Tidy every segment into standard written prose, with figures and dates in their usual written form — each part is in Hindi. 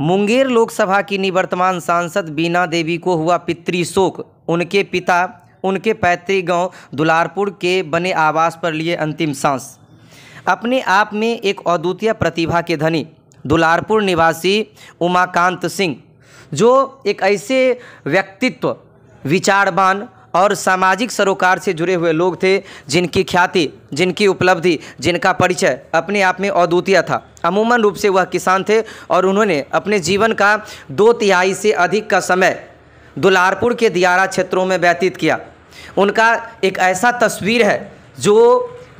मुंगेर लोकसभा की निवर्तमान सांसद बीना देवी को हुआ पितृशोक। उनके पिता उनके पैतृक गांव दुलारपुर के बने आवास पर लिए अंतिम सांस। अपने आप में एक अद्वितीय प्रतिभा के धनी दुलारपुर निवासी उमाकांत सिंह, जो एक ऐसे व्यक्तित्व, विचारवान और सामाजिक सरोकार से जुड़े हुए लोग थे जिनकी ख्याति, जिनकी उपलब्धि, जिनका परिचय अपने आप में अद्वितीय था। अमूमन रूप से वह किसान थे और उन्होंने अपने जीवन का 2/3 से अधिक का समय दुलारपुर के दियारा क्षेत्रों में व्यतीत किया। उनका एक ऐसा तस्वीर है जो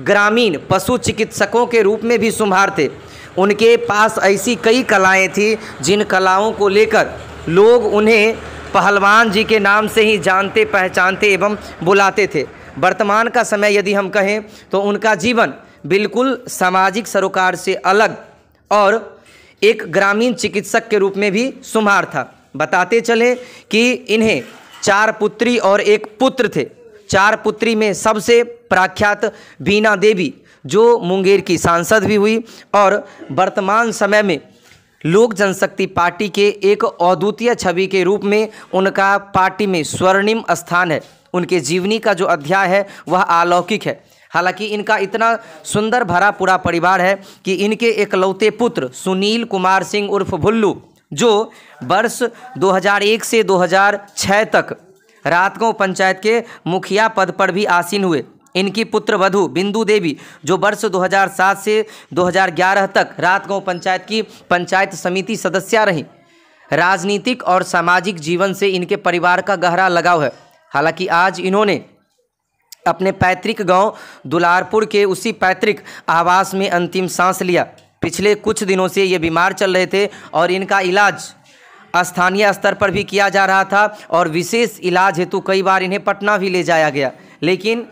ग्रामीण पशु चिकित्सकों के रूप में भी शुमार थे। उनके पास ऐसी कई कलाएं थी जिन कलाओं को लेकर लोग उन्हें पहलवान जी के नाम से ही जानते, पहचानते एवं बुलाते थे। वर्तमान का समय यदि हम कहें तो उनका जीवन बिल्कुल सामाजिक सरोकार से अलग और एक ग्रामीण चिकित्सक के रूप में भी शुमार था। बताते चले कि इन्हें 4 पुत्री और 1 पुत्र थे। 4 पुत्री में सबसे प्रख्यात बीना देवी, जो मुंगेर की सांसद भी हुई और वर्तमान समय में लोक जनशक्ति पार्टी के एक अद्वितीय छवि के रूप में उनका पार्टी में स्वर्णिम स्थान है। उनके जीवनी का जो अध्याय है वह अलौकिक है। हालांकि इनका इतना सुंदर भरा पूरा परिवार है कि इनके एकलौते पुत्र सुनील कुमार सिंह उर्फ भुल्लू, जो वर्ष 2001 से 2006 तक रातगांव पंचायत के मुखिया पद पर भी आसीन हुए। इनकी पुत्र वधू बिंदु देवी, जो वर्ष 2007 से 2011 तक रातगांव पंचायत की पंचायत समिति सदस्या रहीं। राजनीतिक और सामाजिक जीवन से इनके परिवार का गहरा लगाव है। हालांकि आज इन्होंने अपने पैतृक गांव दुलारपुर के उसी पैतृक आवास में अंतिम सांस लिया। पिछले कुछ दिनों से ये बीमार चल रहे थे और इनका इलाज स्थानीय स्तर पर भी किया जा रहा था और विशेष इलाज हेतु कई बार इन्हें पटना भी ले जाया गया। लेकिन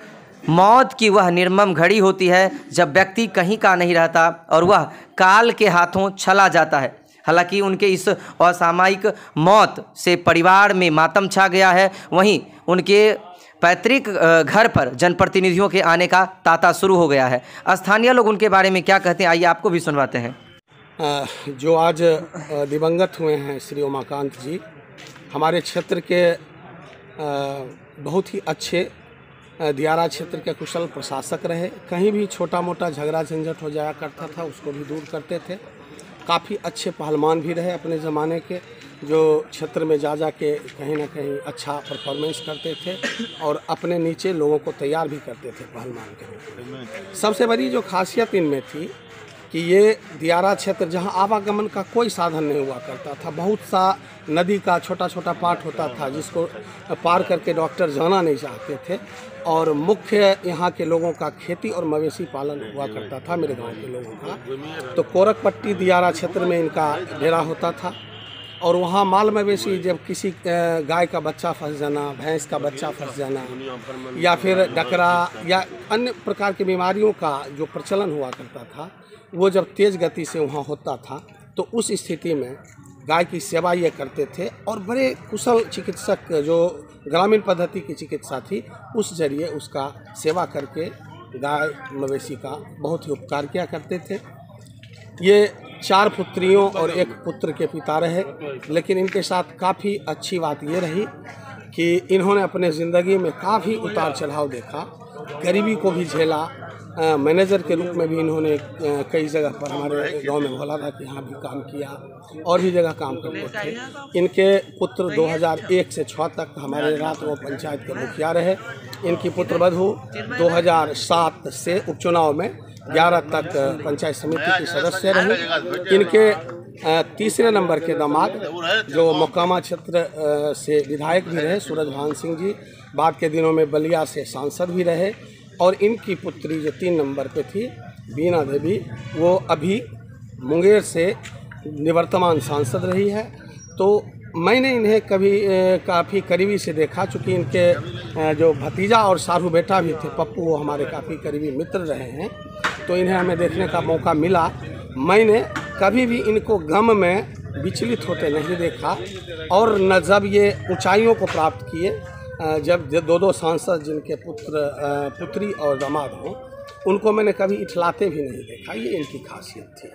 मौत की वह निर्मम घड़ी होती है जब व्यक्ति कहीं का नहीं रहता और वह काल के हाथों चला जाता है। हालांकि उनके इस असामयिक मौत से परिवार में मातम छा गया है। वहीं उनके पैतृक घर पर जनप्रतिनिधियों के आने का तांता शुरू हो गया है। स्थानीय लोग उनके बारे में क्या कहते हैं, आइए आपको भी सुनवाते हैं। जो आज दिवंगत हुए हैं श्री उमाकांत जी, हमारे क्षेत्र के बहुत ही अच्छे दियारा क्षेत्र के कुशल प्रशासक रहे। कहीं भी छोटा मोटा झगड़ा झंझट हो जाया करता था उसको भी दूर करते थे। काफ़ी अच्छे पहलवान भी रहे अपने ज़माने के, जो क्षेत्र में जा के कहीं ना कहीं अच्छा परफॉर्मेंस करते थे और अपने नीचे लोगों को तैयार भी करते थे पहलवान के रूप में। सबसे बड़ी जो खासियत इनमें थी कि ये दियारा क्षेत्र जहाँ आवागमन का कोई साधन नहीं हुआ करता था, बहुत सा नदी का छोटा छोटा पार्ट होता था जिसको पार करके डॉक्टर जाना नहीं चाहते थे और मुख्य यहाँ के लोगों का खेती और मवेशी पालन हुआ करता था, मेरे गांव के लोगों का। तो कोरकपट्टी दियारा क्षेत्र में इनका डेरा होता था और वहाँ माल मवेशी, जब किसी गाय का बच्चा फंस जाना, भैंस का बच्चा फंस जाना या फिर डकरा या अन्य प्रकार की बीमारियों का जो प्रचलन हुआ करता था, वो जब तेज़ गति से वहाँ होता था तो उस स्थिति में गाय की सेवा ये करते थे और बड़े कुशल चिकित्सक, जो ग्रामीण पद्धति की चिकित्सा थी, उस जरिए उसका सेवा करके गाय मवेशी का बहुत ही उपकार किया करते थे। ये 4 पुत्रियों और 1 पुत्र के पिता रहे, लेकिन इनके साथ काफ़ी अच्छी बात ये रही कि इन्होंने अपने ज़िंदगी में काफ़ी उतार चढ़ाव देखा, गरीबी को भी झेला। मैनेजर के रूप में भी इन्होंने कई जगह पर हमारे गांव में बोला था कि यहाँ भी काम किया और भी जगह काम करते थे। इनके पुत्र 2001 से 6 तक हमारे रातगांव पंचायत के मुखिया रहे। इनकी पुत्र वधू 2007 से उपचुनाव में 11 तक पंचायत समिति की सदस्य रही। इनके तीसरे नंबर के दामाद, जो मोकामा क्षेत्र से विधायक भी रहे, सूरजभान सिंह जी, बाद के दिनों में बलिया से सांसद भी रहे। और इनकी पुत्री जो 3 नंबर पे थी बीना देवी, वो अभी मुंगेर से निवर्तमान सांसद रही है। तो मैंने इन्हें कभी काफ़ी करीबी से देखा, चूँकि इनके जो भतीजा और सारू बेटा भी थे पप्पू, वो हमारे काफ़ी करीबी मित्र रहे हैं, तो इन्हें हमें देखने का मौका मिला। मैंने कभी भी इनको गम में विचलित होते नहीं देखा और न जब ये ऊंचाइयों को प्राप्त किए, जब 2 सांसद जिनके पुत्री और दामाद हों, उनको मैंने कभी इठलाते भी नहीं देखा। ये इनकी खासियत थी।